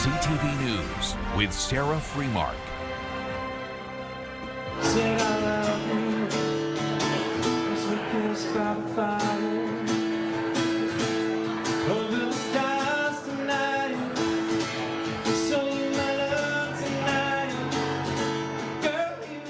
CTV News with Sarah Freemark. Said I love you as we kiss by the fire. Over the stars tonight, so you my love tonight. Girl, you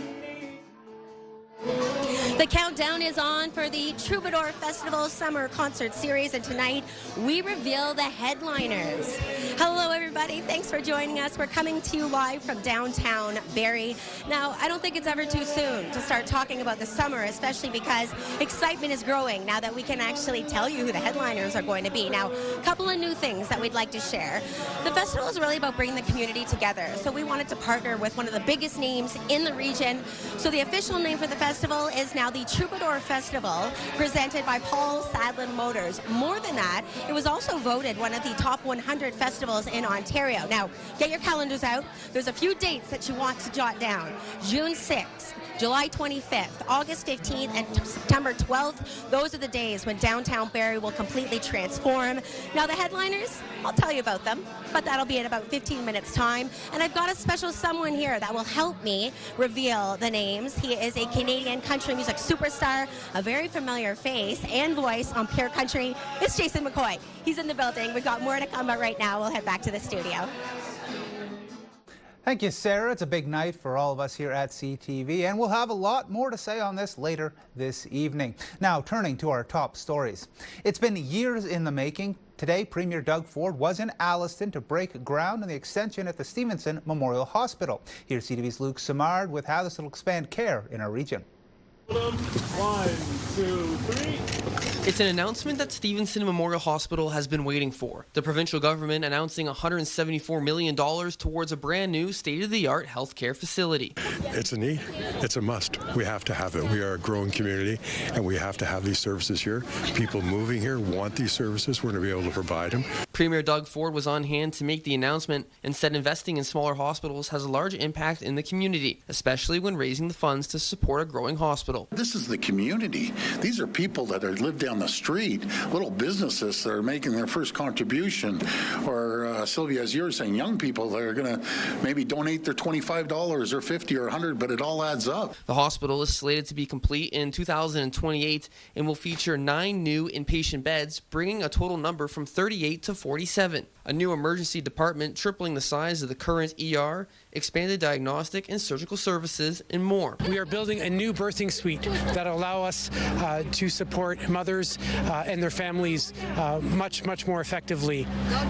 need. The countdown is on for the Troubadour Festival Summer Concert Series, and tonight we reveal the headliners. Hello everybody, thanks for joining us. We're coming to you live from downtown Barrie. Now, I don't think it's ever too soon to start talking about the summer, especially because excitement is growing now that we can actually tell you who the headliners are going to be. Now, a couple of new things that we'd like to share. The festival is really about bringing the community together, so we wanted to partner with one of the biggest names in the region. So the official name for the festival is now the Troubadour Festival, presented by Paul Sadlin Motors. More than that, it was also voted one of the top 100 festivals in Ontario. Now, get your calendars out. There's a few dates that you want to jot down. June 6th, July 25th, August 15th, and September 12th. Those are the days when downtown Barrie will completely transform. Now, the headliners, I'll tell you about them, but that'll be in about 15 minutes time. And I've got a special someone here that will help me reveal the names. He is a Canadian country music superstar, a very familiar face and voice on Pure Country. It's Jason McCoy. He's in the building. We've got more to come, but right now we'll head back to the studio. Thank you, Sarah. It's a big night for all of us here at CTV, and we'll have a lot more to say on this later this evening. Now, turning to our top stories. It's been years in the making. Today, Premier Doug Ford was in Alliston to break ground on the extension at the Stevenson Memorial Hospital. Here's CTV's Luke Simard with how this will expand care in our region. 1, 2, 3. It's an announcement that Stevenson Memorial Hospital has been waiting for. The provincial government announcing $174 million towards a brand new state-of-the-art healthcare facility. It's a need. It's a must. We have to have it. We are a growing community, and we have to have these services here. People moving here want these services. We're going to be able to provide them. Premier Doug Ford was on hand to make the announcement and said investing in smaller hospitals has a large impact in the community, especially when raising the funds to support a growing hospital. This is the community. These are people that live down the street, little businesses that are making their first contribution, or Sylvia, as you were saying, young people that are going to maybe donate their $25 or $50 or $100, but it all adds up. The hospital is slated to be complete in 2028 and will feature 9 new inpatient beds, bringing a total number from 38 to 47. A new emergency department tripling the size of the current ER, expanded diagnostic and surgical services, and more. We are building a new birthing suite that will allow us to support mothers and their families much more effectively.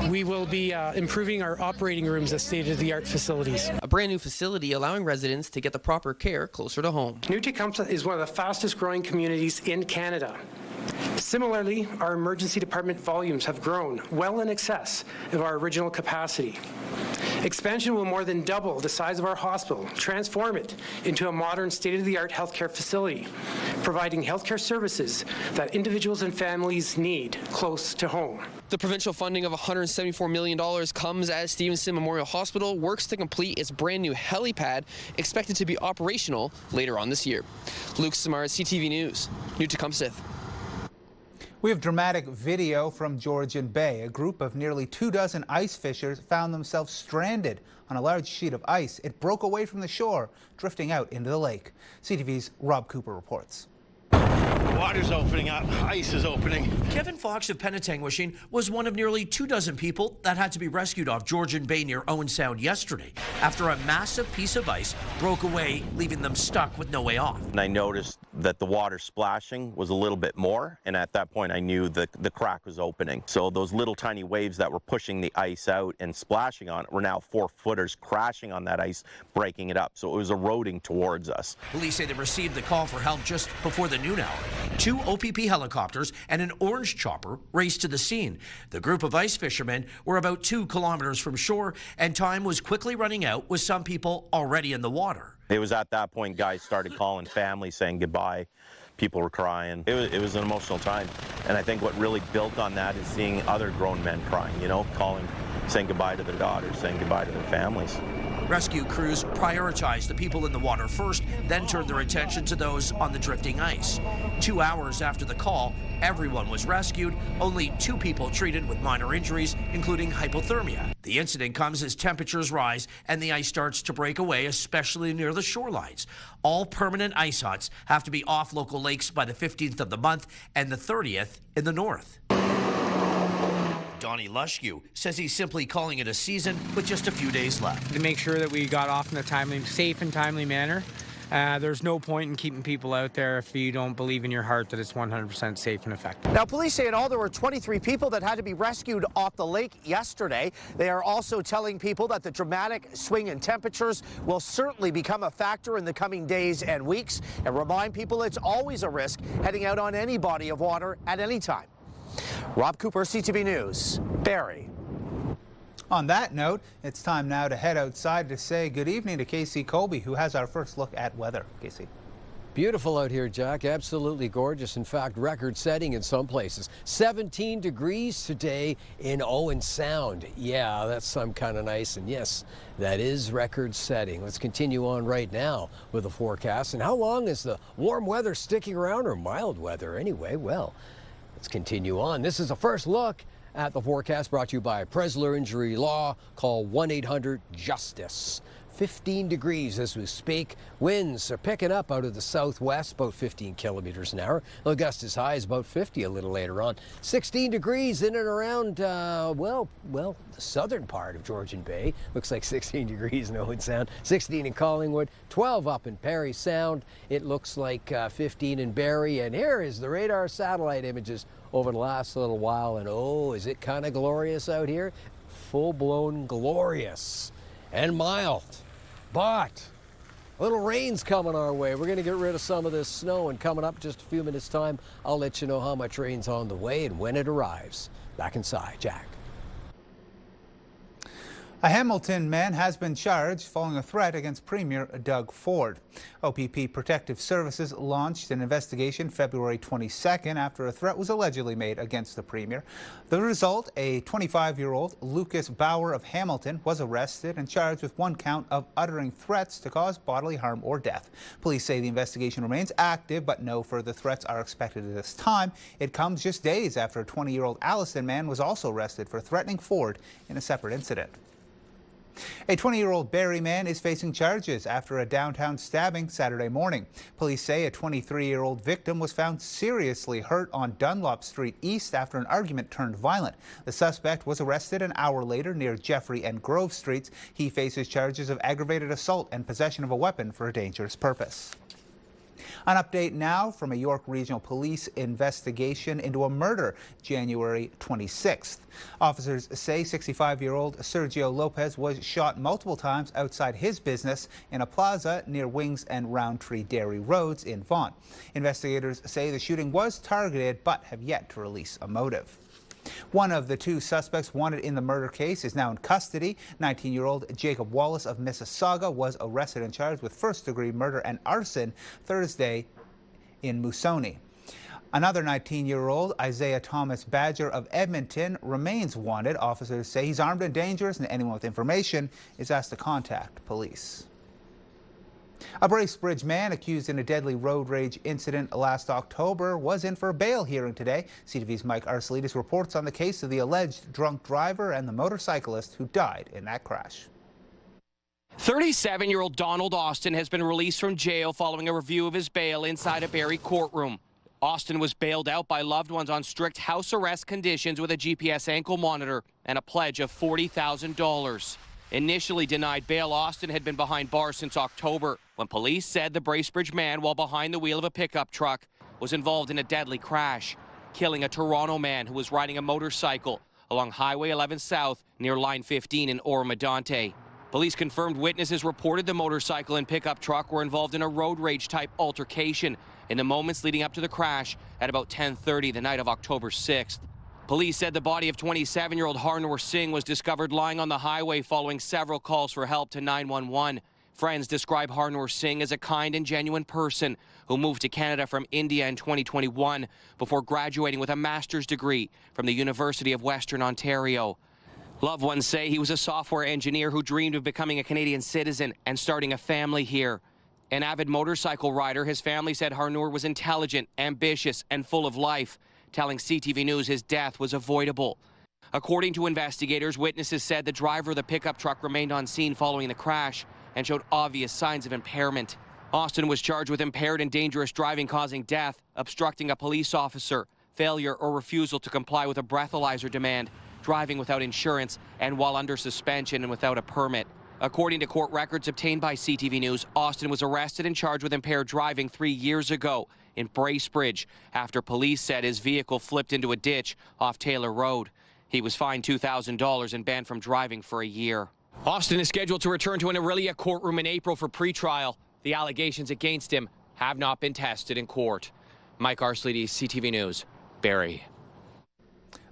We will be improving our operating rooms as state-of-the-art facilities. A brand new facility allowing residents to get the proper care closer to home. New Tecumseh is one of the fastest growing communities in Canada. Similarly, our emergency department volumes have grown well in excess of our original capacity. Expansion will more than double the size of our hospital, transform it into a modern state-of-the-art healthcare facility, providing healthcare services that individuals and families need close to home. The provincial funding of $174 million comes as Stevenson Memorial Hospital works to complete its brand new helipad, expected to be operational later on this year. Luke Simard, CTV News, New Tecumseh. We have dramatic video from Georgian Bay. A group of nearly 24 ice fishers found themselves stranded on a large sheet of ice. It broke away from the shore, drifting out into the lake. CTV's Rob Cooper reports. Water's opening up, ice is opening. Kevin Fox of Penetangwishing was one of nearly 24 people that had to be rescued off Georgian Bay near Owen Sound yesterday after a massive piece of ice broke away, leaving them stuck with no way off. And I noticed that the water splashing was a little bit more, and at that point I knew that the crack was opening. So those little tiny waves that were pushing the ice out and splashing on it were now 4-footers crashing on that ice, breaking it up. So it was eroding towards us. Police say they received the call for help just before the noon hour. 2 OPP helicopters and an orange chopper raced to the scene. The group of ice fishermen were about 2 kilometers from shore, and time was quickly running out with some people already in the water. It was at that point guys started calling family, saying goodbye. People were crying. It was an emotional time. And I think what really built on that is seeing other grown men crying, you know, saying goodbye to their daughters, saying goodbye to their families. Rescue crews prioritized the people in the water first, then turned their attention to those on the drifting ice. 2 hours after the call, everyone was rescued, only 2 people treated with minor injuries, including hypothermia. The incident comes as temperatures rise and the ice starts to break away, especially near the shorelines. All permanent ice huts have to be off local lakes by the 15th of the month and the 30th in the north. Donnie Lushku says he's simply calling it a season with just a few days left. To make sure that we got off in a safe and timely manner. There's no point in keeping people out there if you don't believe in your heart that it's 100% safe and effective. Now, police say in all there were 23 people that had to be rescued off the lake yesterday. They are also telling people that the dramatic swing in temperatures will certainly become a factor in the coming days and weeks, and remind people it's always a risk heading out on any body of water at any time. Rob Cooper, CTV News, Barrie. On that note, it's time now to head outside to say good evening to Casey Colby, who has our first look at weather. Casey. Beautiful out here, Jack. Absolutely gorgeous. In fact, record-setting in some places. 17 degrees today in Owen Sound. Yeah, that's some kind of nice. And yes, that is record-setting. Let's continue on right now with the forecast. And how long is the warm weather sticking around, or mild weather anyway? Well, let's continue on. This is a first look at the forecast, brought to you by Presler Injury Law. Call 1-800-JUSTICE. 15 degrees as we speak. Winds are picking up out of the southwest, about 15 kilometers an hour. The gust as high as about 50 a little later on. 16 degrees in and around, well, the southern part of Georgian Bay. Looks like 16 degrees in Owen Sound. 16 in Collingwood, 12 up in Parry Sound. It looks like 15 in Barrie. And here is the radar satellite images over the last little while. And oh, is it kind of glorious out here? Full-blown glorious and mild. But a little rain's coming our way. We're going to get rid of some of this snow, and coming up just a few minutes' time, I'll let you know how much rain's on the way and when it arrives. Back inside, Jack. A Hamilton man has been charged following a threat against Premier Doug Ford. OPP Protective Services launched an investigation February 22nd after a threat was allegedly made against the Premier. The result, a 25-year-old Lucas Bauer of Hamilton was arrested and charged with 1 count of uttering threats to cause bodily harm or death. Police say the investigation remains active, but no further threats are expected at this time. It comes just days after a 20-year-old Alliston man was also arrested for threatening Ford in a separate incident. A 20-year-old Barrie man is facing charges after a downtown stabbing Saturday morning. Police say a 23-year-old victim was found seriously hurt on Dunlop Street East after an argument turned violent. The suspect was arrested an hour later near Jeffrey and Grove Streets. He faces charges of aggravated assault and possession of a weapon for a dangerous purpose. An update now from a York Regional Police investigation into a murder January 26th. Officers say 65-year-old Sergio Lopez was shot multiple times outside his business in a plaza near Wings and Roundtree Dairy Roads in Vaughan. Investigators say the shooting was targeted but have yet to release a motive. One of the 2 suspects wanted in the murder case is now in custody. 19-year-old Jacob Wallace of Mississauga was arrested and charged with first-degree murder and arson Thursday in Moosonee. Another 19-year-old, Isaiah Thomas Badger of Edmonton, remains wanted. Officers say he's armed and dangerous, and anyone with information is asked to contact police. A Bracebridge man accused in a deadly road rage incident last October was in for a bail hearing today. CTV's Mike Arcelidis reports on the case of the alleged drunk driver and the motorcyclist who died in that crash. 37-year-old Donald Austin has been released from jail following a review of his bail inside a Barrie courtroom. Austin was bailed out by loved ones on strict house arrest conditions with a GPS ankle monitor and a pledge of $40,000. Initially denied bail, Austin had been behind bars since October, when police said the Bracebridge man, while behind the wheel of a pickup truck, was involved in a deadly crash, killing a Toronto man who was riding a motorcycle along Highway 11 South near Line 15 in Oro-Medonte. Police confirmed witnesses reported the motorcycle and pickup truck were involved in a road rage-type altercation in the moments leading up to the crash at about 10:30 the night of October 6th. Police said the body of 27-year-old Harnoor Singh was discovered lying on the highway following several calls for help to 911. Friends describe Harnoor Singh as a kind and genuine person who moved to Canada from India in 2021 before graduating with a master's degree from the University of Western Ontario. Loved ones say he was a software engineer who dreamed of becoming a Canadian citizen and starting a family here. An avid motorcycle rider, his family said Harnour was intelligent, ambitious, and full of life, telling CTV News his death was avoidable. According to investigators, witnesses said the driver of the pickup truck remained on scene following the crash and showed obvious signs of impairment. Austin was charged with impaired and dangerous driving causing death, obstructing a police officer, failure or refusal to comply with a breathalyzer demand, driving without insurance, and while under suspension and without a permit. According to court records obtained by CTV News, Austin was arrested and charged with impaired driving 3 years ago in Bracebridge after police said his vehicle flipped into a ditch off Taylor Road. He was fined $2,000 and banned from driving for a year. Austin is scheduled to return to an Aurelia courtroom in April for pretrial. The allegations against him have not been tested in court. Mike Arsleedy, CTV News, Barrie.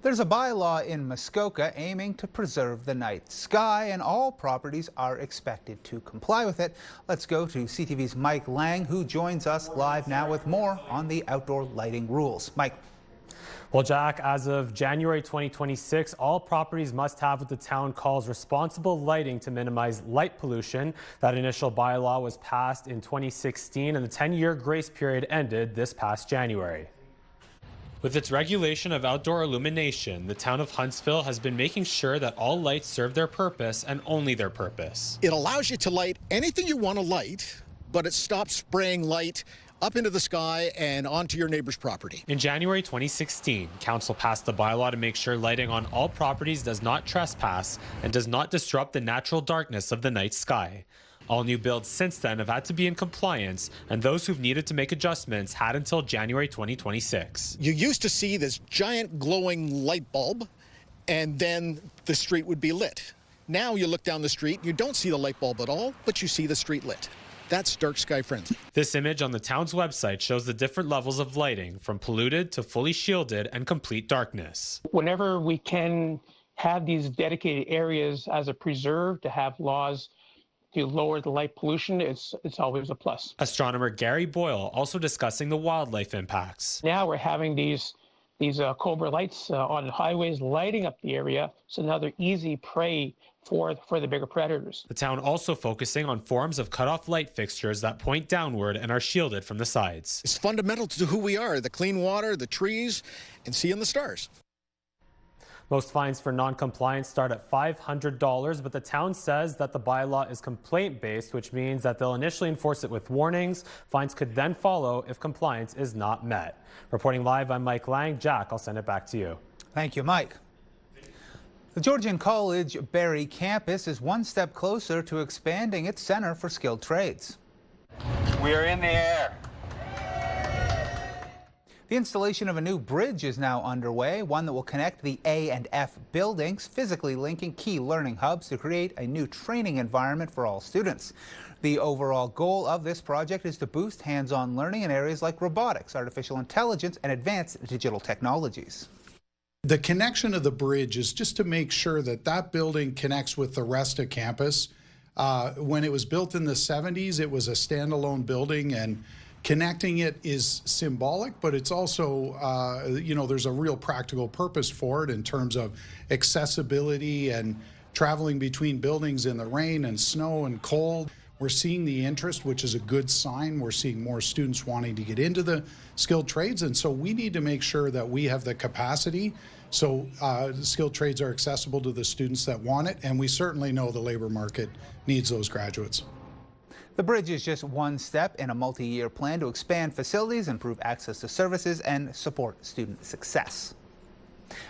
There's a bylaw in Muskoka aiming to preserve the night sky, and all properties are expected to comply with it. Let's go to CTV's Mike Lang, who joins us live now with more on the outdoor lighting rules. Mike. Well, Jack, as of January 2026, all properties must have what the town calls responsible lighting to minimize light pollution. That initial bylaw was passed in 2016, and the 10-year grace period ended this past January. With its regulation of outdoor illumination, the town of Huntsville has been making sure that all lights serve their purpose and only their purpose. It allows you to light anything you want to light, but it stops spraying light up into the sky and onto your neighbor's property. In January 2016, Council passed the bylaw to make sure lighting on all properties does not trespass and does not disrupt the natural darkness of the night sky. All new builds since then have had to be in compliance, and those who've needed to make adjustments had until January 2026. You used to see this giant glowing light bulb, and then the street would be lit. Now you look down the street, you don't see the light bulb at all, but you see the street lit. That's dark sky friendly. This image on the town's website shows the different levels of lighting, from polluted to fully shielded and complete darkness. Whenever we can have these dedicated areas as a preserve, to have laws to lower the light pollution, it's always a plus. Astronomer Gary Boyle also discussing the wildlife impacts. Now we're having these Cobra lights on highways lighting up the area, so now they're easy prey for the bigger predators. The town also focusing on forms of cut-off light fixtures that point downward and are shielded from the sides. It's fundamental to who we are, the clean water, the trees, and seeing the stars. Most fines for non-compliance start at $500, but the town says that the bylaw is complaint-based, which means that they'll initially enforce it with warnings. Fines could then follow if compliance is not met. Reporting live, I'm Mike Lang. Jack, I'll send it back to you. Thank you, Mike. The Georgian College Barrie campus is one step closer to expanding its Centre for Skilled Trades. We are in the air. The installation of a new bridge is now underway, one that will connect the A and F buildings, physically linking key learning hubs to create a new training environment for all students. The overall goal of this project is to boost hands-on learning in areas like robotics, artificial intelligence, and advanced digital technologies. The connection of the bridge is just to make sure that that building connects with the rest of campus. When it was built in the 70s, it was a standalone building, and connecting it is symbolic, but it's also, there's a real practical purpose for it in terms of accessibility and traveling between buildings in the rain and snow and cold. We're seeing the interest, which is a good sign. We're seeing more students wanting to get into the skilled trades, and so we need to make sure that we have the capacity so skilled trades are accessible to the students that want it, and we certainly know the labor market needs those graduates. The bridge is just one step in a multi-year plan to expand facilities, improve access to services, and support student success.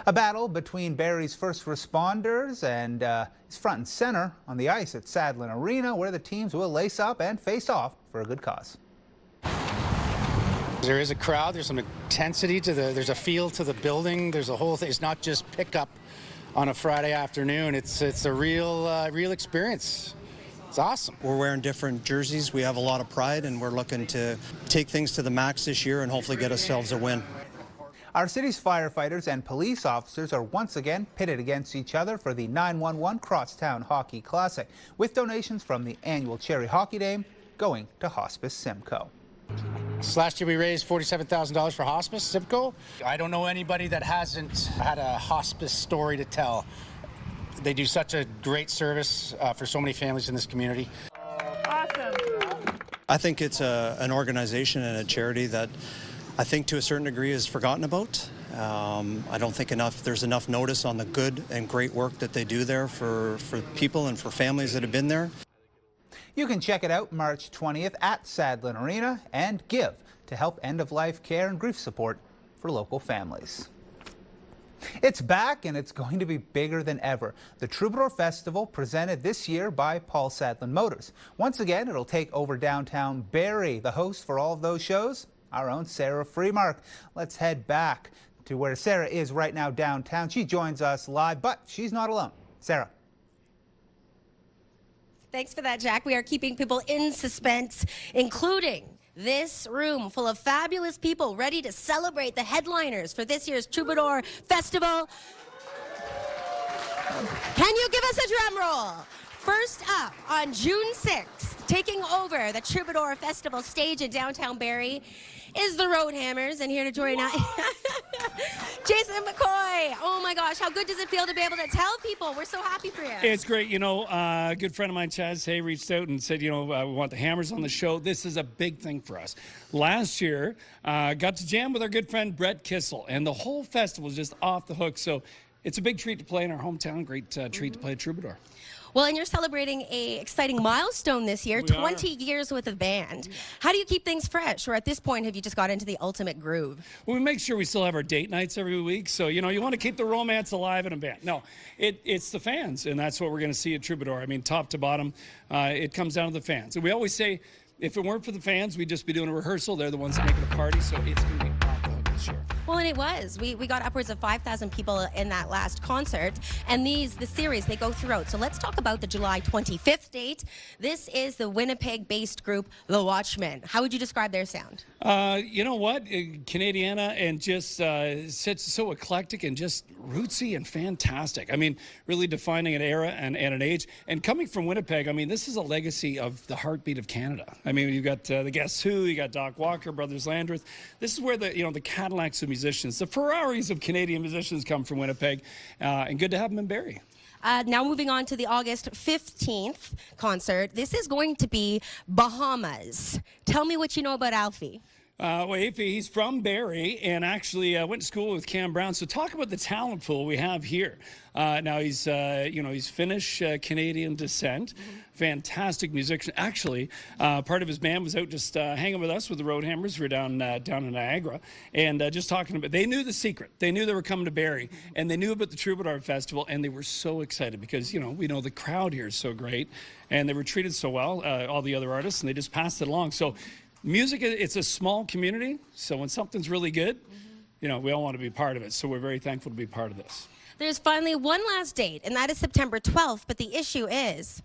A battle between Barrie's first responders and is front and center on the ice at Sadlin Arena, where the teams will lace up and face off for a good cause. There is a crowd, there's some intensity to there's a feel to the building, there's a whole thing. It's not just pickup on a Friday afternoon, it's a real experience. It's awesome. We're wearing different jerseys, we have a lot of pride, and we're looking to take things to the max this year and hopefully get ourselves a win. Our city's firefighters and police officers are once again pitted against each other for the 911 Crosstown Hockey Classic, with donations from the annual Cherry Hockey Day going to Hospice Simcoe. Last year we raised $47,000 for Hospice Simcoe. I don't know anybody that hasn't had a hospice story to tell. They do such a great service for so many families in this community. Awesome. I think it's an organization and a charity that I think to a certain degree is forgotten about. I don't think there's enough notice on the good and great work that they do there for people and for families that have been there. You can check it out March 20th at Sadlin Arena and give to help end-of-life care and grief support for local families. It's back, and it's going to be bigger than ever. The Troubadour Festival, presented this year by Paul Sadlin Motors. Once again, it'll take over downtown Barrie. The host for all of those shows, our own Sarah Freemark. Let's head back to where Sarah is right now downtown. She joins us live, but she's not alone. Sarah. Thanks for that, Jack. We are keeping people in suspense, including this room full of fabulous people ready to celebrate the headliners for this year's Troubadour Festival. Can you give us a drum roll? First up, on June 6th, taking over the Troubadour Festival stage in downtown Barrie is the Roadhammers, and here to join us, Jason McCoy. Oh my gosh, how good does it feel to be able to tell people? We're so happy for you. It's great. You know, a good friend of mine, Chaz Hay, reached out and said, you know, we want the Hammers on the show. This is a big thing for us. Last year, got to jam with our good friend Brett Kissel, and the whole festival was just off the hook. So it's a big treat to play in our hometown, great treat to play at Troubadour. Well, and you're celebrating an exciting milestone this year, 20 years with the band. How do you keep things fresh? Or at this point, have you just got into the ultimate groove? Well, we make sure we still have our date nights every week. So, you know, you want to keep the romance alive in a band. No, it's the fans, and that's what we're going to see at Troubadour. I mean, top to bottom, it comes down to the fans. And we always say, if it weren't for the fans, we'd just be doing a rehearsal. They're the ones that make it a party, so it's going to be off the hook this year. Well, and it was. We got upwards of 5,000 people in that last concert, and the series, they go throughout. So let's talk about the July 25th date. This is the Winnipeg-based group, the Watchmen. How would you describe their sound? You know what? Canadiana, and just so eclectic and just rootsy and fantastic. I mean, really defining an era and an age. And coming from Winnipeg, I mean, this is a legacy of the heartbeat of Canada. I mean, you've got the Guess Who, you got Doc Walker, Brothers Landreth. This is where the Cadillacs of musicians, the Ferraris of Canadian musicians come from Winnipeg, and good to have them in Barrie. Now moving on to the August 15th concert. This is going to be Bahamas. Tell me what you know about Alfie. Well, he's from Barrie, and actually went to school with Cam Brown. So talk about the talent pool we have here. Now he's Finnish Canadian descent, fantastic musician. Actually, part of his band was out just hanging with us with the Roadhammers. We were down in Niagara, and just talking about. They knew the secret. They knew they were coming to Barrie, and they knew about the Troubadour Festival, and they were so excited because we know the crowd here is so great, and they were treated so well, all the other artists, and they just passed it along. So. Music, it's a small community, so when something's really good, we all want to be part of it. So we're very thankful to be part of this. There's finally one last date, and that is September 12th, but the issue is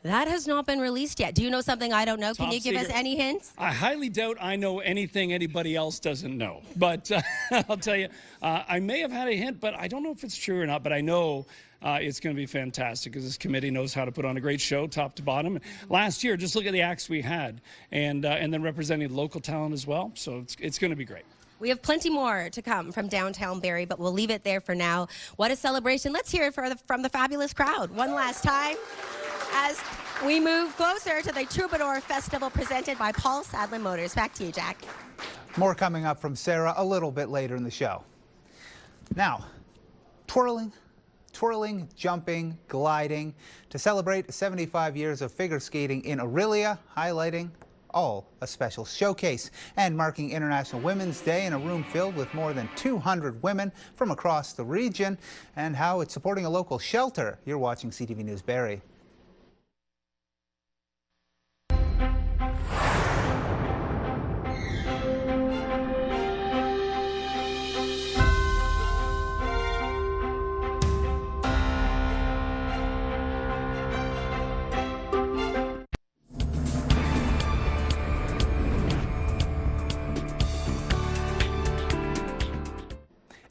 that has not been released yet. Do you know something I don't know? Can you give us any hints? I highly doubt I know anything anybody else doesn't know. But I'll tell you, I may have had a hint, but I don't know if it's true or not. But I know it's going to be fantastic because this committee knows how to put on a great show, top to bottom. Last year, just look at the acts we had, and then representing local talent as well. So it's going to be great. We have plenty more to come from downtown Barrie, but we'll leave it there for now. What a celebration. Let's hear it from the fabulous crowd one last time as we move closer to the Troubadour Festival presented by Paul Sadlin Motors. Back to you, Jack. More coming up from Sarah a little bit later in the show. Now, twirling, jumping, gliding to celebrate 75 years of figure skating in Orillia, highlighting all a special showcase and marking International Women's Day in a room filled with more than 200 women from across the region, and how it's supporting a local shelter. You're watching CTV News Barrie.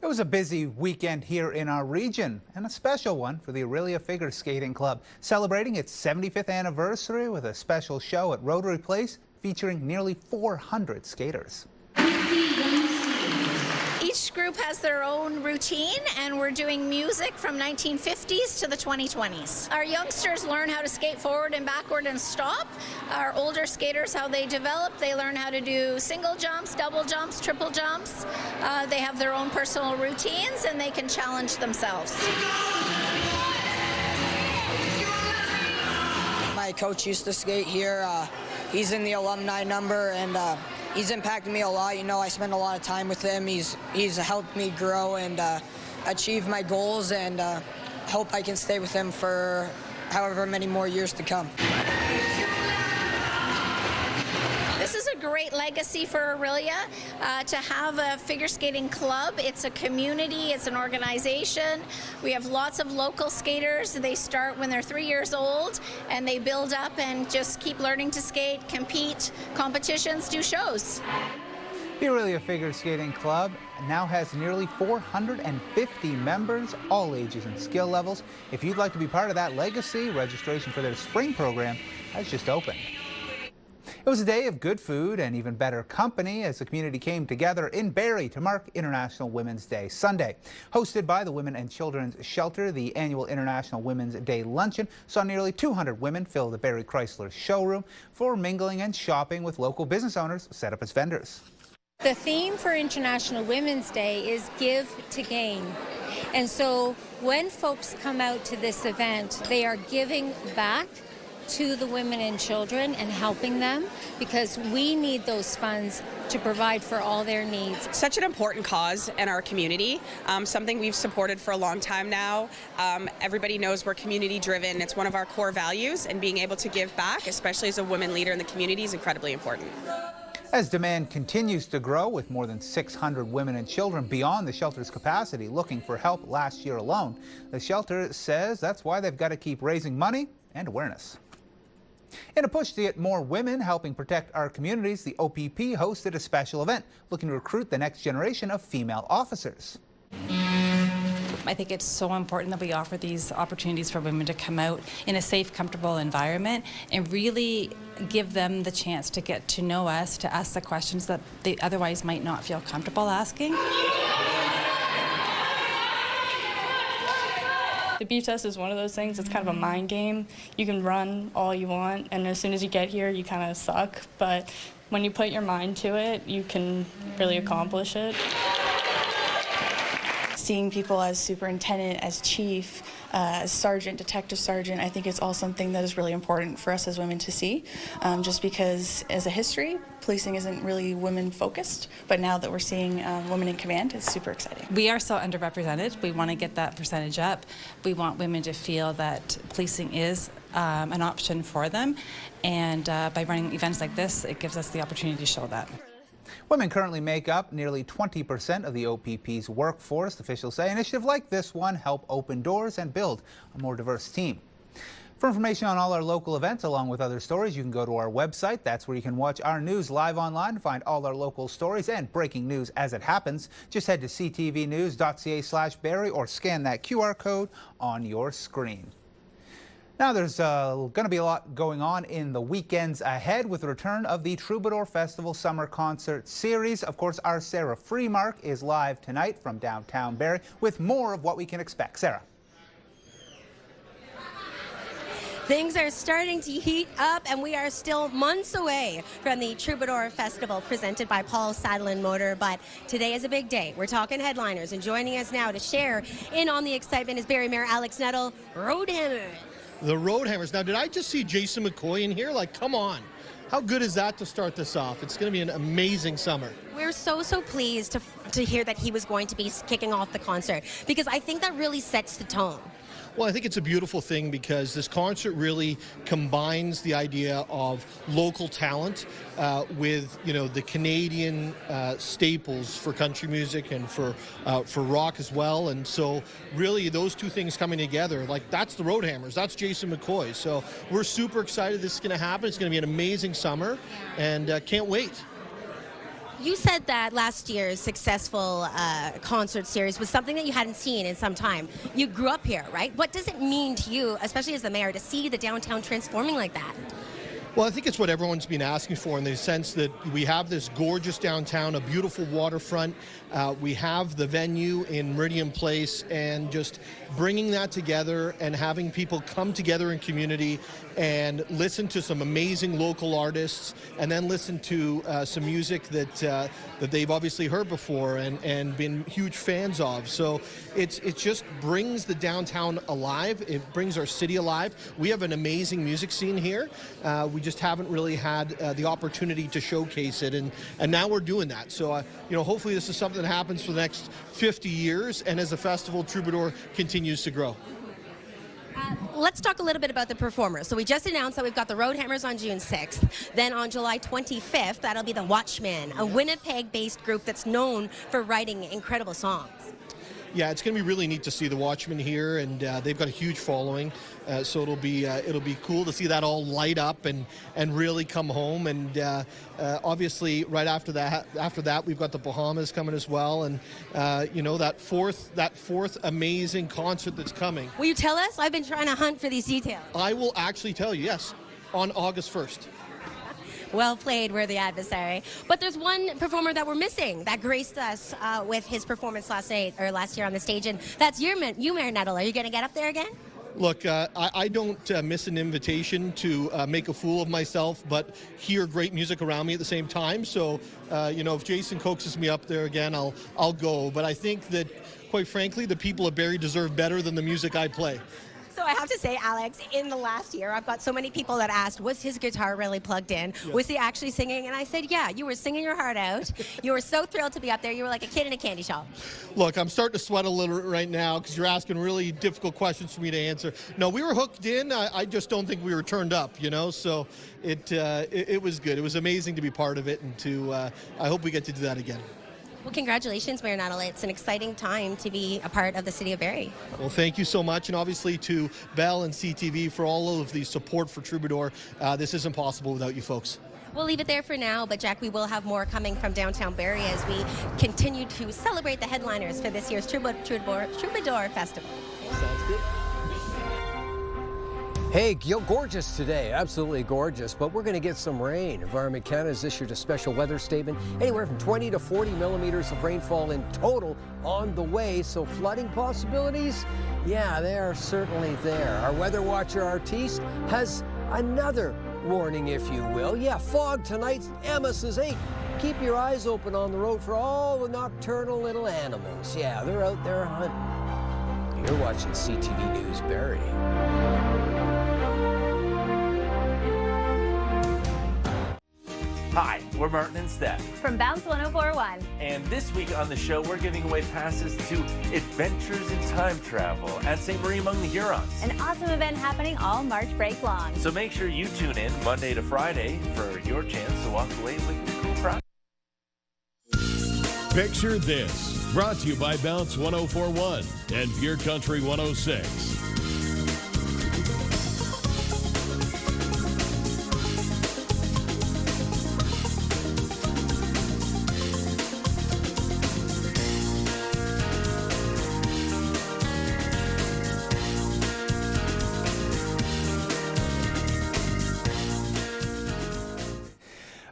It was a busy weekend here in our region, and a special one for the Orillia Figure Skating Club, celebrating its 75th anniversary with a special show at Rotary Place featuring nearly 400 skaters. Each Each group has their own routine, and we're doing music from 1950s to the 2020s. Our youngsters learn how to skate forward and backward and stop. Our older skaters, how they develop, they learn how to do single jumps, double jumps, triple jumps. They have their own personal routines, and they can challenge themselves. My coach used to skate here. He's in the alumni number, and he's impacted me a lot. You know, I spend a lot of time with him. He's helped me grow and achieve my goals, and hope I can stay with him for however many more years to come. This is a great legacy for Orillia to have a figure skating club. It's a community, it's an organization. We have lots of local skaters. They start when they're 3 years old, and they build up and just keep learning to skate, compete, competitions, do shows. The Orillia Figure Skating Club now has nearly 450 members, all ages and skill levels. If you'd like to be part of that legacy, registration for their spring program has just opened. It was a day of good food and even better company as the community came together in Barrie to mark International Women's Day Sunday. Hosted by the Women and Children's Shelter, the annual International Women's Day Luncheon saw nearly 200 women fill the Barrie Chrysler showroom for mingling and shopping with local business owners set up as vendors. The theme for International Women's Day is Give to Gain. And so when folks come out to this event, they are giving back to the women and children and helping them, because we need those funds to provide for all their needs. Such an important cause in our community, something we've supported for a long time now. Everybody knows we're community driven. It's one of our core values, and being able to give back, especially as a woman leader in the community, is incredibly important. As demand continues to grow, with more than 600 women and children beyond the shelter's capacity looking for help last year alone, the shelter says that's why they've got to keep raising money and awareness. In a push to get more women helping protect our communities, the OPP hosted a special event looking to recruit the next generation of female officers. I think it's so important that we offer these opportunities for women to come out in a safe, comfortable environment and really give them the chance to get to know us, to ask the questions that they otherwise might not feel comfortable asking. The beef test is one of those things, it's kind of a mind game. You can run all you want, and as soon as you get here, you kind of suck. But when you put your mind to it, you can really accomplish it. Seeing people as superintendent, as chief, as sergeant, detective sergeant, I think it's all something that is really important for us as women to see. Just because as a history, policing isn't really women focused, but now that we're seeing women in command, it's super exciting. We are so underrepresented. We want to get that percentage up. We want women to feel that policing is an option for them, and by running events like this, it gives us the opportunity to show that. Women currently make up nearly 20% of the OPP's workforce. Officials say initiatives like this one help open doors and build a more diverse team. For information on all our local events, along with other stories, you can go to our website. That's where you can watch our news live online and find all our local stories and breaking news as it happens. Just head to ctvnews.ca/Barrie or scan that QR code on your screen. Now, there's going to be a lot going on in the weekends ahead with the return of the Troubadour Festival Summer Concert Series. Of course, our Sarah Freemark is live tonight from downtown Barrie with more of what we can expect. Sarah. Things are starting to heat up, and we are still months away from the Troubadour Festival presented by Paul Sadlin Motor. But today is a big day. We're talking headliners, and joining us now to share in on the excitement is Barrie Mayor Alex Nettle. Roadhammer. The Roadhammers. Now, did I just see Jason McCoy in here? Like, come on. How good is that to start this off? It's going to be an amazing summer. We're so pleased to hear that he was going to be kicking off the concert, because I think that really sets the tone. Well, I think it's a beautiful thing because this concert really combines the idea of local talent with, you know, the Canadian staples for country music and for rock as well. And so really those two things coming together, like that's the Roadhammers, that's Jason McCoy. So we're super excited this is going to happen. It's going to be an amazing summer and can't wait. You said that last year's successful concert series was something that you hadn't seen in some time. You grew up here, right? What does it mean to you, especially as the mayor, to see the downtown transforming like that? Well, I think it's what everyone's been asking for in the sense that we have this gorgeous downtown, a beautiful waterfront. We have the venue in Meridian Place, and just bringing that together and having people come together in community and listen to some amazing local artists, and then listen to some music that they've obviously heard before and been huge fans of. So it just brings the downtown alive. It brings our city alive. We have an amazing music scene here. We just haven't really had the opportunity to showcase it, and now we're doing that. So hopefully this is something that happens for the next 50 years, and as the festival, Troubadour continues to grow. Let's talk a little bit about the performers. So we just announced that we've got the Roadhammers on June 6th. Then on July 25th, that'll be the Watchmen, a Winnipeg-based group that's known for writing incredible songs. Yeah, it's going to be really neat to see the Watchmen here, and they've got a huge following. So it'll be cool to see that all light up and really come home. And obviously, right after that, we've got the Bahamas coming as well, and that fourth amazing concert that's coming. Will you tell us? I've been trying to hunt for these details. I will actually tell you. Yes, on August 1st. Well played, we're the adversary. But there's one performer that we're missing that graced us with his performance last year on the stage, and that's you, Mayor Nettle. Are you going to get up there again? Look, I don't miss an invitation to make a fool of myself, but hear great music around me at the same time. So, if Jason coaxes me up there again, I'll go. But I think that, quite frankly, the people of Barrie deserve better than the music I play. So I have to say, Alex, in the last year, I've got so many people that asked, was his guitar really plugged in? Yes. Was he actually singing? And I said, yeah, you were singing your heart out. You were so thrilled to be up there. You were like a kid in a candy shop. Look, I'm starting to sweat a little right now because you're asking really difficult questions for me to answer. No, we were hooked in. I just don't think we were turned up, So it was good. It was amazing to be part of it, and I hope we get to do that again. Well, congratulations, Mayor Nettle. It's an exciting time to be a part of the city of Barrie. Well, thank you so much, and obviously to Bell and CTV for all of the support for Troubadour. This isn't possible without you folks. We'll leave it there for now, but Jack, we will have more coming from downtown Barrie as we continue to celebrate the headliners for this year's Troubadour Festival. Sounds good. Hey, gorgeous today, absolutely gorgeous, but we're going to get some rain. Environment Canada has issued a special weather statement, anywhere from 20 to 40 millimeters of rainfall in total on the way, so flooding possibilities, yeah, they are certainly there. Our weather watcher, Artiste, has another warning, if you will. Yeah, fog tonight, Emma says, hey, keep your eyes open on the road for all the nocturnal little animals. Yeah, they're out there hunting. You're watching CTV News Barrie. Hi, we're Martin and Steph from Bounce 1041. And this week on the show, we're giving away passes to Adventures in Time Travel at St. Marie among the Hurons. An awesome event happening all March break long. So make sure you tune in Monday to Friday for your chance to walk away with your cool prize. Picture this, brought to you by Bounce 1041 and Pure Country 106.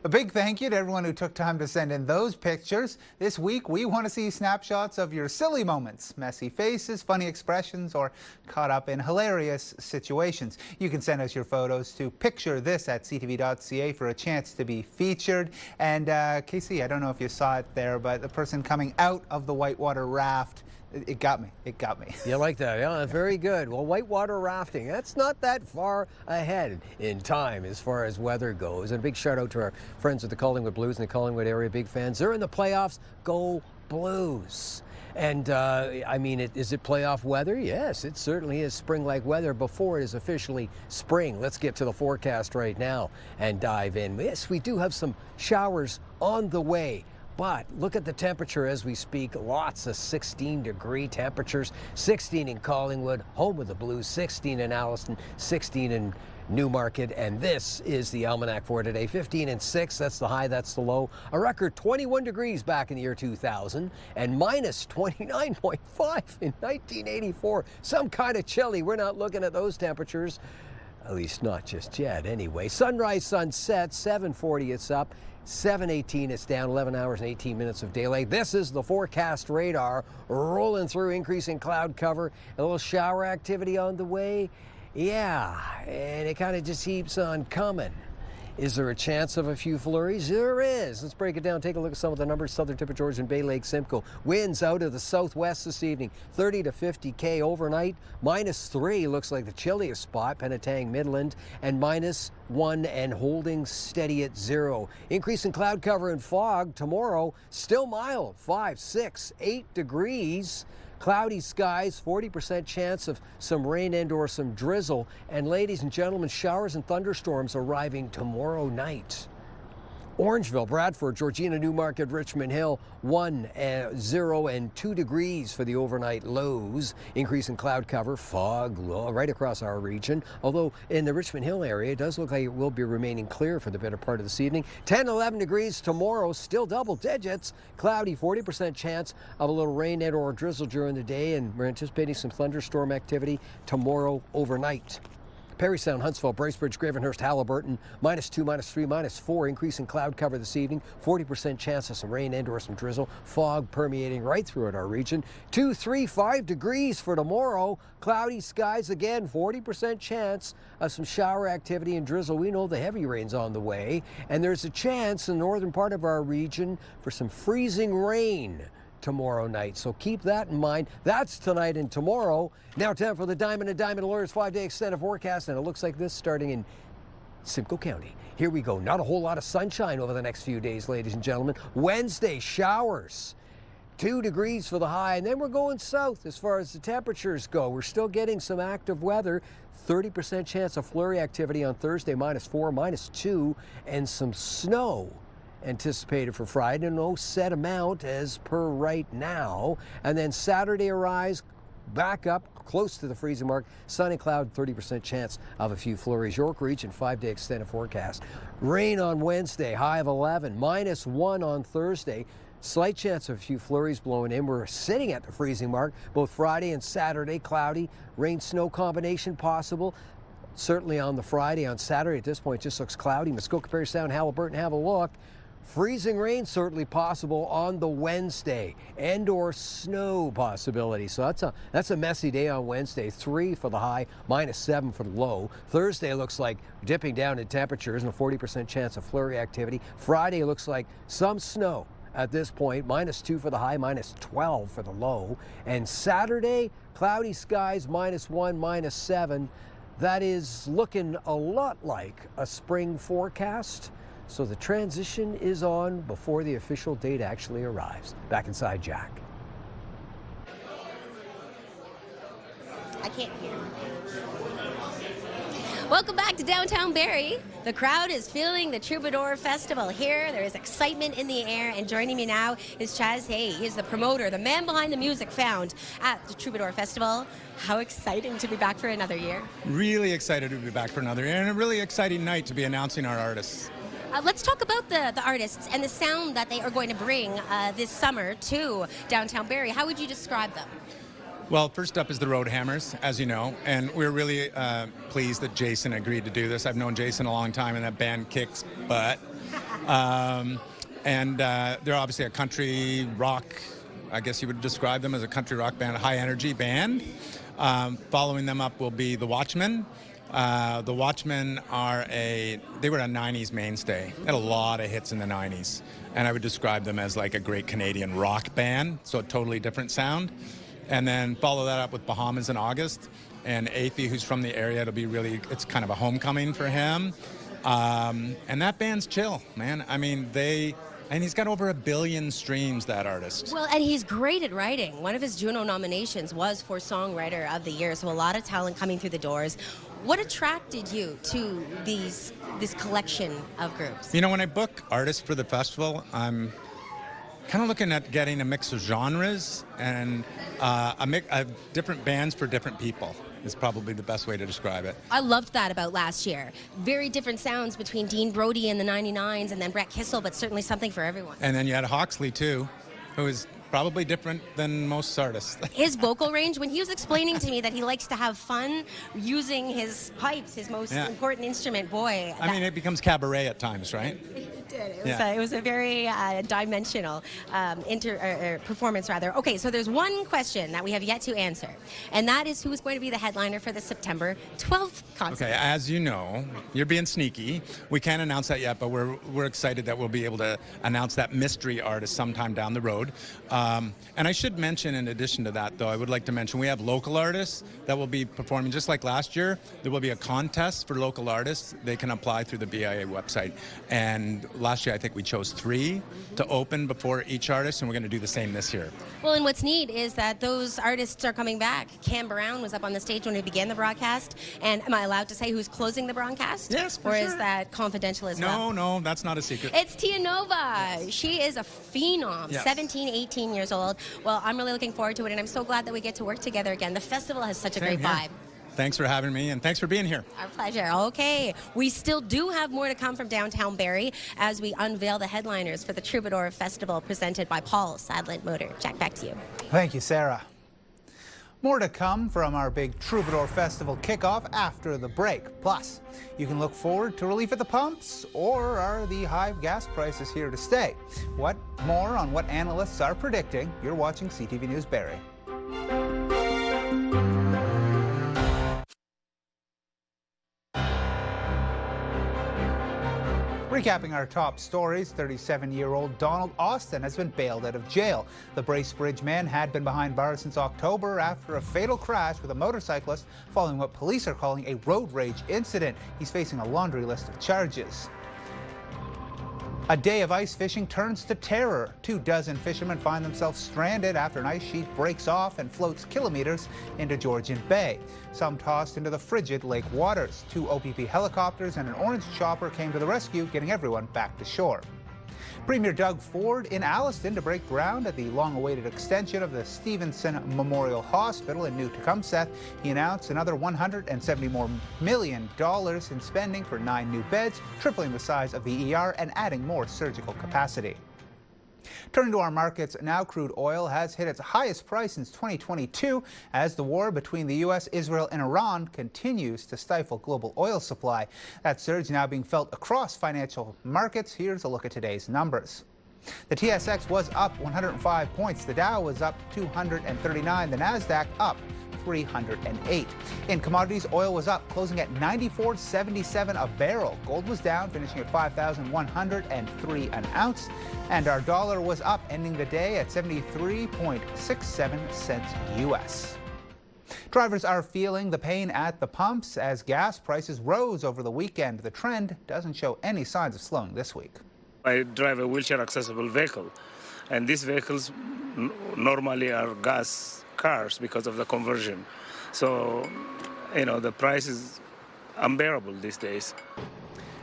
A big thank you to everyone who took time to send in those pictures. This week, we want to see snapshots of your silly moments, messy faces, funny expressions, or caught up in hilarious situations. You can send us your photos to picturethis@ctv.ca for a chance to be featured. And Casey, I don't know if you saw it there, but the person coming out of the whitewater raft, it got me. It got me. You like that? Yeah, very good. Well, whitewater rafting, that's not that far ahead in time as far as weather goes. And a big shout out to our friends with the Collingwood Blues and the Collingwood area, big fans. They're in the playoffs. Go Blues. And, I mean, is it playoff weather? Yes, it certainly is spring-like weather before it is officially spring. Let's get to the forecast right now and dive in. Yes, we do have some showers on the way. But look at the temperature as we speak. Lots of 16-degree temperatures. 16 in Collingwood, home of the Blues. 16 in Alliston, 16 in Newmarket. And this is the almanac for today. 15 and 6, that's the high, that's the low. A record 21 degrees back in the year 2000 and minus 29.5 in 1984. Some kind of chilly. We're not looking at those temperatures. At least not just yet, anyway. Sunrise, sunset, 7:40 it's up, 7:18 it's down, 11 hours and 18 minutes of daylight. This is the forecast radar rolling through, increasing cloud cover, a little shower activity on the way. Yeah, and it kind of just keeps on coming. Is there a chance of a few flurries? There is. Let's break it down. Take a look at some of the numbers. Southern Tip of George and Bay Lake Simcoe. Winds out of the southwest this evening, 30 to 50 K overnight. -3 looks like the chilliest spot, Penetang Midland, and -1 and holding steady at 0. Increase in cloud cover and fog tomorrow. Still mild, 5, 6, 8 degrees. Cloudy skies, 40% chance of some rain and or some drizzle. And ladies and gentlemen, showers and thunderstorms arriving tomorrow night. Orangeville, Bradford, Georgina, Newmarket, Richmond Hill, 1, 0 and 2 degrees for the overnight lows. Increase in cloud cover, fog right across our region. Although in the Richmond Hill area, it does look like it will be remaining clear for the better part of this evening. 10, 11 degrees tomorrow, still double digits. Cloudy, 40% chance of a little rain and or drizzle during the day. And we're anticipating some thunderstorm activity tomorrow overnight. Perry Sound, Huntsville, Bracebridge, Gravenhurst, Halliburton, -2, -3, -4. Increase in cloud cover this evening. 40% chance of some rain and or some drizzle. Fog permeating right throughout our region. 2, 3, 5 degrees for tomorrow. Cloudy skies again. 40% chance of some shower activity and drizzle. We know the heavy rain's on the way. And there's a chance in the northern part of our region for some freezing rain tomorrow night. So keep that in mind. That's tonight and tomorrow. Now time for the Diamond and Diamond Lawyers 5-day extended forecast, and it looks like this starting in Simcoe County. Here we go. Not a whole lot of sunshine over the next few days, ladies and gentlemen. Wednesday, showers. 2 degrees for the high, and then we're going south as far as the temperatures go. We're still getting some active weather. 30% chance of flurry activity on Thursday, -4, -2, and some snow anticipated for Friday. No set amount as per right now. And then Saturday arrives back up close to the freezing mark. Sun and cloud, 30% chance of a few flurries. York Region 5-day extended forecast. Rain on Wednesday, high of 11, -1 on Thursday. Slight chance of a few flurries blowing in. We're sitting at the freezing mark both Friday and Saturday. Cloudy, rain-snow combination possible. Certainly on the Friday. On Saturday at this point just looks cloudy. Muskoka, Perry Sound, Halliburton, have a look. Freezing rain certainly possible on the Wednesday, and or snow possibility. So that's a messy day on Wednesday. 3 for the high, -7 for the low. Thursday looks like dipping down in temperatures and a 40% chance of flurry activity. Friday looks like some snow at this point, -2 for the high, -12 for the low. And Saturday, cloudy skies, -1, -7. That is looking a lot like a spring forecast. So the transition is on before the official date actually arrives. Back inside Jack. I can't hear. Welcome back to downtown Barrie. The crowd is feeling the Troubadour Festival here. There is excitement in the air, and joining me now is Chaz Hay. He is the promoter, the man behind the music found at the Troubadour Festival. How exciting to be back for another year. Really excited to be back for another year, and a really exciting night to be announcing our artists. Let's talk about the artists and the sound that they are going to bring this summer to downtown Barrie. How would you describe them? Well, first up is the Roadhammers, as you know, and we're really pleased that Jason agreed to do this. I've known Jason a long time, and that band kicks butt. And they're obviously a country rock, I guess you would describe them as a country rock band, a high-energy band. Following them up will be the Watchmen. The Watchmen they were a 90s mainstay. They had a lot of hits in the 90s. And I would describe them as like a great Canadian rock band, so a totally different sound. And then follow that up with Bahamas in August. And Athey, who's from the area, it's kind of a homecoming for him. And that band's chill, man. I mean, and he's got over 1 billion streams, that artist. Well, and he's great at writing. One of his Juno nominations was for Songwriter of the Year, so a lot of talent coming through the doors. What attracted you to this collection of groups? You know, when I book artists for the festival, I'm kind of looking at getting a mix of genres and a mix of different bands for different people. Is probably the best way to describe it. I loved that about last year. Very different sounds between Dean Brody and the 99s and then Brett Kissel, but certainly something for everyone. And then you had Hawksley, too, who is probably different than most artists. His vocal range, when he was explaining to me that he likes to have fun using his pipes, his most important instrument, boy. I mean, it becomes cabaret at times, right? It did. It was a very dimensional performance, rather. Okay, so there's one question that we have yet to answer, and that is who is going to be the headliner for the September 12th concert. Okay, as you know, you're being sneaky. We can't announce that yet, but we're excited that we'll be able to announce that mystery artist sometime down the road. And I should mention, in addition to that, though, I would like to mention we have local artists that will be performing just like last year. There will be a contest for local artists. They can apply through the BIA website. And last year, I think we chose 3 to open before each artist, and we're going to do the same this year. Well, and what's neat is that those artists are coming back. Cam Brown was up on the stage when we began the broadcast. And am I allowed to say who's closing the broadcast? Yes, for Or sure. is that confidential as well? No, that's not a secret. It's Tia Nova. She is a phenom, Yes. 17, 18 years old. Well, I'm really looking forward to it, and I'm so glad that we get to work together again. The festival has such a great vibe. Thanks for having me, and thanks for being here. Our pleasure. Okay, we still do have more to come from downtown Barrie as we unveil the headliners for the Troubadour Festival presented by Paul Sadland Motor. Jack, back to you. Thank you, Sarah. More to come from our big Troubadour Festival kickoff after the break. Plus, you can look forward to relief at the pumps, or are the high gas prices here to stay? More on what analysts are predicting. You're watching CTV News Barrie. Recapping our top stories, 37-year-old Donald Austin has been bailed out of jail. The Bracebridge man had been behind bars since October after a fatal crash with a motorcyclist following what police are calling a road rage incident. He's facing a laundry list of charges. A day of ice fishing turns to terror. 24 fishermen find themselves stranded after an ice sheet breaks off and floats kilometers into Georgian Bay. Some tossed into the frigid lake waters. 2 OPP helicopters and an orange chopper came to the rescue, getting everyone back to shore. Premier Doug Ford in Alliston to break ground at the long-awaited extension of the Stevenson Memorial Hospital in New Tecumseth. He announced another $170 million in spending for 9 new beds, tripling the size of the ER and adding more surgical capacity. Turning to our markets now, crude oil has hit its highest price since 2022 as the war between the U.S., Israel, and Iran continues to stifle global oil supply. That surge now being felt across financial markets. Here's a look at today's numbers. The TSX was up 105 points. The Dow was up 239. The Nasdaq up 308. In commodities, oil was up, closing at $94.77 a barrel. Gold was down, finishing at $5,103 an ounce. And our dollar was up, ending the day at 73.67 cents U.S. Drivers are feeling the pain at the pumps as gas prices rose over the weekend. The trend doesn't show any signs of slowing this week. I drive a wheelchair-accessible vehicle, and these vehicles normally are gas cars because of the conversion. So, the price is unbearable these days.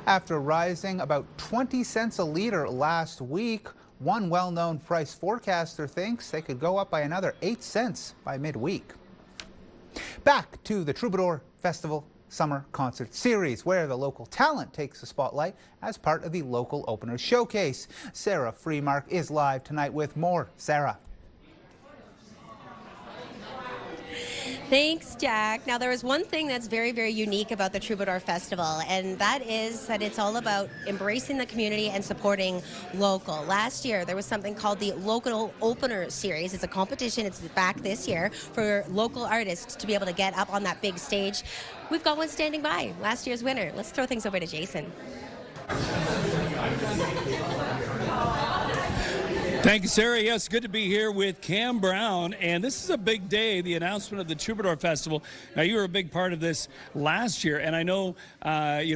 After rising about 20 cents a liter last week, one well-known price forecaster thinks they could go up by another 8 cents by midweek. Back to the Troubadour Festival Summer Concert Series, where the local talent takes the spotlight as part of the Local Openers Showcase. Sarah Freemark is live tonight with more. Sarah. Thanks, Jack. Now, there is one thing that's very, very unique about the Troubadour Festival, and that is that it's all about embracing the community and supporting local. Last year, there was something called the Local Opener Series. It's a competition. It's back this year for local artists to be able to get up on that big stage. We've got one standing by, last year's winner. Let's throw things over to Jason. Thank you, Sarah. Yes, good to be here with Cam Brown. And this is a big day, the announcement of the Troubadour Festival. Now, you were a big part of this last year. And I know,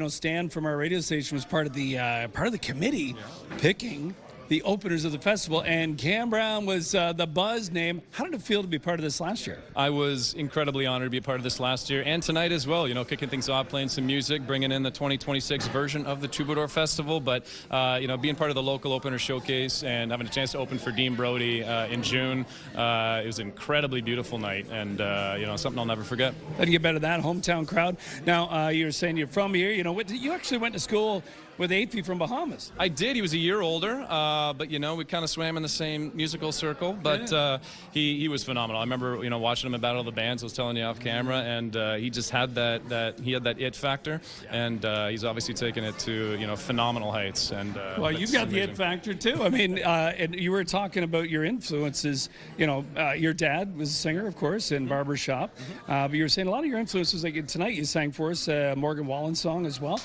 Stan from our radio station was part of the committee picking the openers of the festival, and Cam Brown was the buzz name. How did it feel to be part of this last year? I was incredibly honored to be a part of this last year and tonight as well. Kicking things off, playing some music, bringing in the 2026 version of the Troubadour Festival. But, being part of the Local Opener Showcase and having a chance to open for Dean Brody in June, it was an incredibly beautiful night and, something I'll never forget. How do you get better than that hometown crowd? Now, you were saying you're from here. You actually went to school with Afy from Bahamas. I did. He was a year older, but you know, we kind of swam in the same musical circle. But he was phenomenal. I remember, you know, watching him at Battle of the Bands. I was telling you off camera, and he just had that it factor, and he's obviously taken it to, you know, phenomenal heights. And well, you've got the it factor too. I mean, and you were talking about your influences. You know, your dad was a singer, of course, in barbershop. But you were saying a lot of your influences, like tonight you sang for us Morgan Wallen's song as well.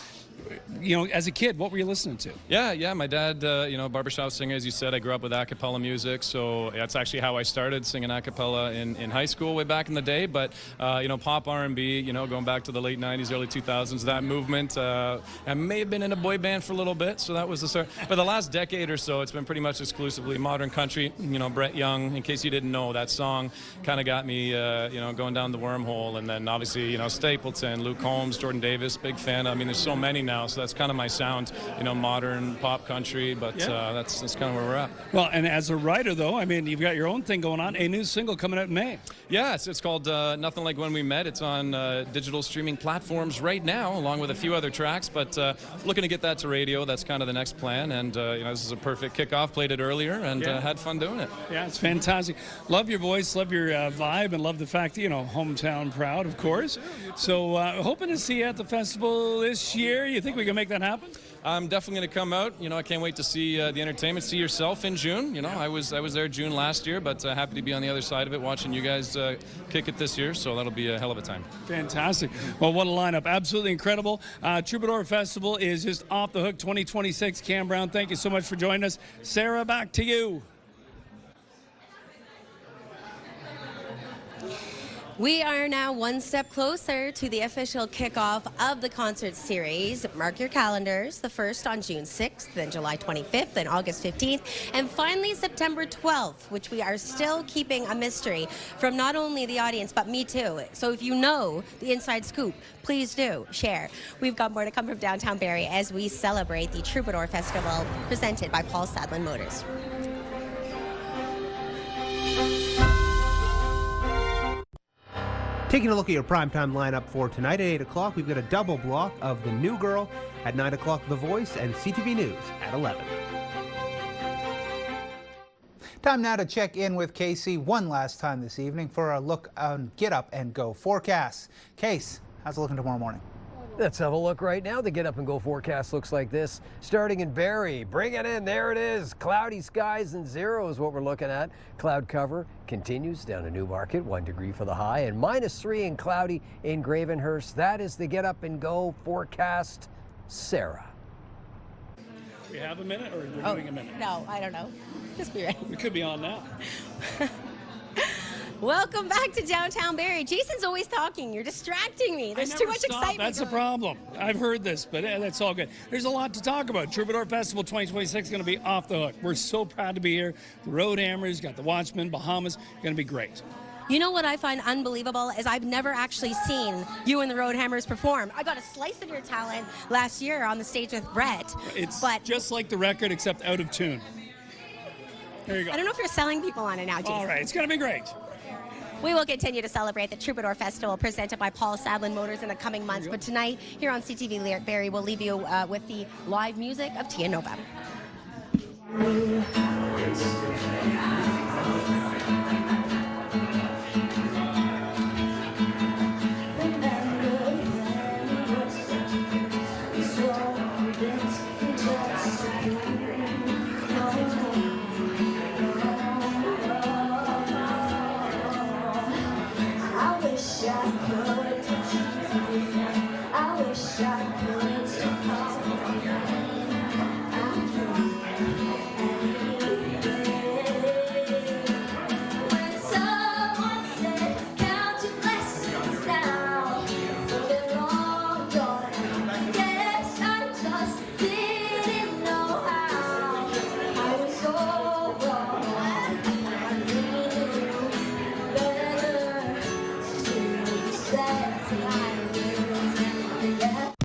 You know, as a kid, what were you listening to? Yeah. My dad, you know, barbershop singer, as you said. I grew up with a cappella music, so that's actually how I started singing a cappella in high school way back in the day. But, you know, pop R&B, you know, going back to the late 90s, early 2000s, that movement. I may have been in a boy band for a little bit, so that was the start. For the last decade or so, it's been pretty much exclusively modern country. You know, Brett Young, in case you didn't know, that song kind of got me, you know, going down the wormhole. And then obviously, you know, Stapleton, Luke Combs, Jordan Davis, big fan. I mean, there's so many now, so that's kind of my sound, you know, modern pop country, but that's kind of where we're at. Well, and as a writer, though, I mean, you've got your own thing going on, a new single coming out in May. Yes, it's called Nothing Like When We Met. It's on digital streaming platforms right now, along with a few other tracks, but looking to get that to radio. That's kind of the next plan, and you know, this is a perfect kickoff. Played it earlier, and had fun doing it. Yeah, it's fantastic. Love your voice, love your vibe, and love the fact that, you know, hometown proud, of course. So hoping to see you at the festival this year. You think we can make that happen? I'm definitely going to come out. You know, I can't wait to see the entertainment, see yourself in June. You know, I was there June last year, but happy to be on the other side of it, watching you guys kick it this year. So that'll be a hell of a time. Fantastic. Well, what a lineup. Absolutely incredible. Troubadour Festival is just off the hook 2026. Cam Brown, thank you so much for joining us. Sarah, back to you. We are now one step closer to the official kickoff of the concert series. Mark your calendars. The first on June 6th, then July 25th, then August 15th, and finally September 12th, which we are still keeping a mystery from not only the audience, but me too. So if you know the inside scoop, please do share. We've got more to come from downtown Barrie as we celebrate the Troubadour Festival presented by Paul Sadlin Motors. Taking a look at your primetime lineup for tonight at 8 o'clock, we've got a double block of The New Girl. At 9 o'clock, The Voice, and CTV News at 11. Time now to check in with Casey one last time this evening for a look on Get Up and Go forecasts. Case, how's it looking tomorrow morning? Let's have a look right now. The Get Up and Go forecast looks like this. Starting in Barrie, bring it in. There it is. Cloudy skies and 0 is what we're looking at. Cloud cover continues down to Newmarket, 1 degree for the high, and -3 and cloudy in Gravenhurst. That is the Get Up and Go forecast. Sarah. We have a minute, or we're doing a minute? No, I don't know. Just be ready. We could be on now. Welcome back to downtown Barrie. Jason's always talking. You're distracting me. There's too much excitement. That's a problem. I've heard this, but that's all good. There's a lot to talk about. Troubadour Festival 2026 is going to be off the hook. We're so proud to be here. The Road Hammers, got the Watchmen, Bahamas, going to be great. You know what I find unbelievable is I've never actually seen you and the Road Hammers perform. I got a slice of your talent last year on the stage with Brett. It's just like the record, except out of tune. There you go. I don't know if you're selling people on it now, Jason. All right, it's going to be great. We will continue to celebrate the Troubadour Festival presented by Paul Sadlin Motors in the coming months. But tonight, here on CTV Barrie, we'll leave you with the live music of Tia Nova. Let's